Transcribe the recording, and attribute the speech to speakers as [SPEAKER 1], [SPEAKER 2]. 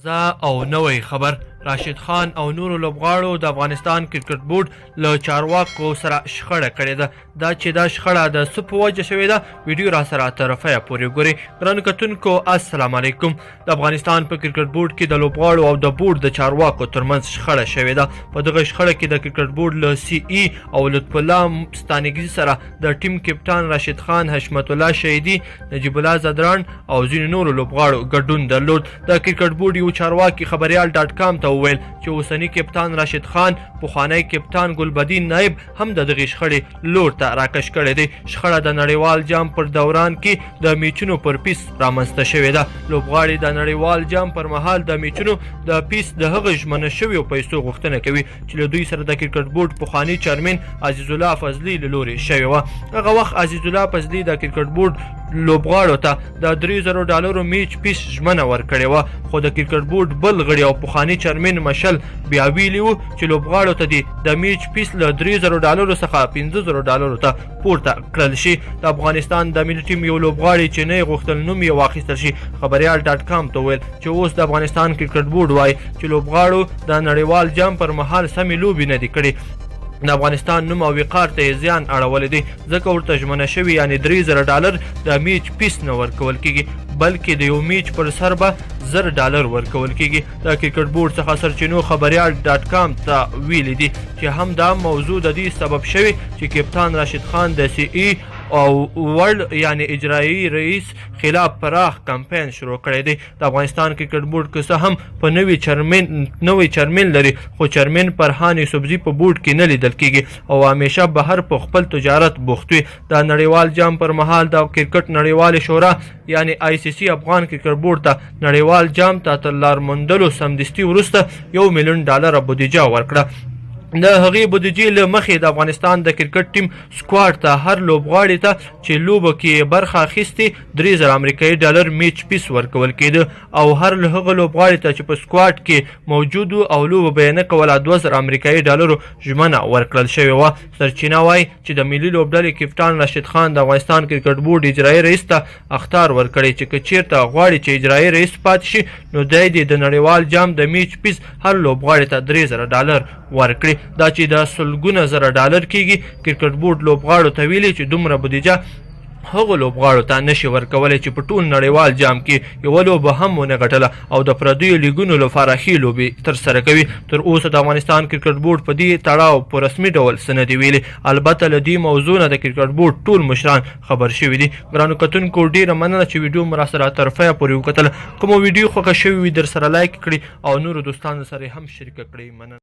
[SPEAKER 1] او نوی خبر راشد خان او نورو لوبغاړو د افغانستان کرکټ بورډ له چارواکو سره شخړه کړې ده. دا چې دا شخړه د څه په وجه شوې ده ویډیو را سره طرفه پورې ګورئ. ګرانو کتونکو السلام علیکم. د افغانستان په کرکټ بورډ کې د لوبغاړو او د بورډ د چارواکو ترمنځ شخړه شوې ده. په دغه شخړه کې د کرکټ بورډ له سی ای او لطف الله ستانګزي سره د ټیم کپتان راشد خان، حشمت الله شهیدي، نجیب الله زدران او ځینو نورو لوبغاړو ګډون درلود. د کرکټ بورډ یو چارواکي خبریال ډاټ کام ته وویل چې اوسنی کپتان راشد خان، پخوانی کپتان ګلبدین نایب هم د دغې شخړې لور ته راکش کړی دی. شخړه د نړیوال جام پر دوران کې د میچونو پر پیس رامنځته شوې ده. لوبغاړي د نړیوال جام پر مهال د میچونو د پیس د هغه ژمنه شویو پیسو غوښتنه کوي چې له دوی سره د کرکټ بورډ پخوانی چیرمن عزیز الله فضلي له لورې شوې وه. هغه وخت عزیز الله فضلي د کرکټ بورډ لوبغاړو ته د $3000 میچ پیس ژمنه ورکړې وه، خو د کرکټ بورډ بل غړي او پخوانی چیرمن مشل بیا ویلي وو چې لوبغاړو ته د میچ پیس له $3000 څخه $5000 ته پورته کړل شي. د افغانستان د ملي ټیم یو لوبغاړي چې نه یې غوښتل نوم یې واخیستل شي خبریال ډاټ کام ته وویل چې اوس د افغانستان کرکټ بورډ وایي چې لوبغاړو د نړیوال جام پر مهال سمې لوبې نه دي کړې. د افغانستان نوم او وقار ته یې زیان اړولی دی، ځکه ورته ژمنه شوي یعنې $3000 د میچ پیس نه ورکول کیږي، بلکې د یو میچ پر سر به $1000 ورکول کیږي. د کرکټ بورډ څخه سرچینو خبریال ډاټ کام ته ویلي دي چې هم دا موضوع د دې سبب شوی چې کپتان راشد خان د سی ای او ورلد یعنی اجرایی رئیس خلاف پراخ کمپاین شروع کړی دی. د افغانستان کرکټ بورډ که څه هم په نوی چیرمن لري، خو چیرمن فرهان یوسفزي په بورډ کې نه لیدل کیږي او همیشه بهر په خپل تجارت بوخت وي. د نړیوال جام پر مهال د کرکټ نړیوال شورا یعنی آی سی سی افغان کرکټ بورډ ته نړیوال جام ته تر لار موندلو سمدستي وروسته $1 میلیون بودیجه ورکړه. د هغې بودیجې له مخې د افغانستان د کرکټ ټیم سکواډ ته هر لوبغاړي ته چې لوبه کې برخه اخیستې $3000 میچ پیس ورکول کېده او هر هغه لوبغاړي ته چې په سکواډ کې موجود او لوبه به یې نه کوله $2000 ژمنه ورکړل شوې وه. سرچینه وایي چې د ملي لوبډلې کپتان راشد خان د افغانستان کرکټ بورډ اجرایي رئیس ته اخطار ورکړی چې که چیرته غواړي چې اجرایي رئیس پاتې شي نو دی د نړیوال جام د میچ پیس هر لوبغاړي ته $3000 ورکړي. دا چې د سلګونه زره ډالر کېږي. کرکټ بورډ لوبغاړو ته ویلي چې دومره بودیجه هغو لوبغاړو ته نشي ورکولی چې په ټول نړیوال جام کې یوه لوبه هم ونه ګټله او د پردیو لیګونو لپاره ښې لوبې ترسره کوي. تر اوسه د افغانستان کرکټ بورډ په دې تړاو په رسمي ډول څه نه دي ویلي. البته له دې موضوع نه د کرکټ بورډ ټول مشران خبر شوي دي. ګرانو کتونکو ډېره مننه چې ویډیو مو راسره طرفه پورې وکتله. کومه ویډیو خوښه شوې وي در سره لایک کړئ او نورو دوستانو سره هم شریکه کړئ. مننه.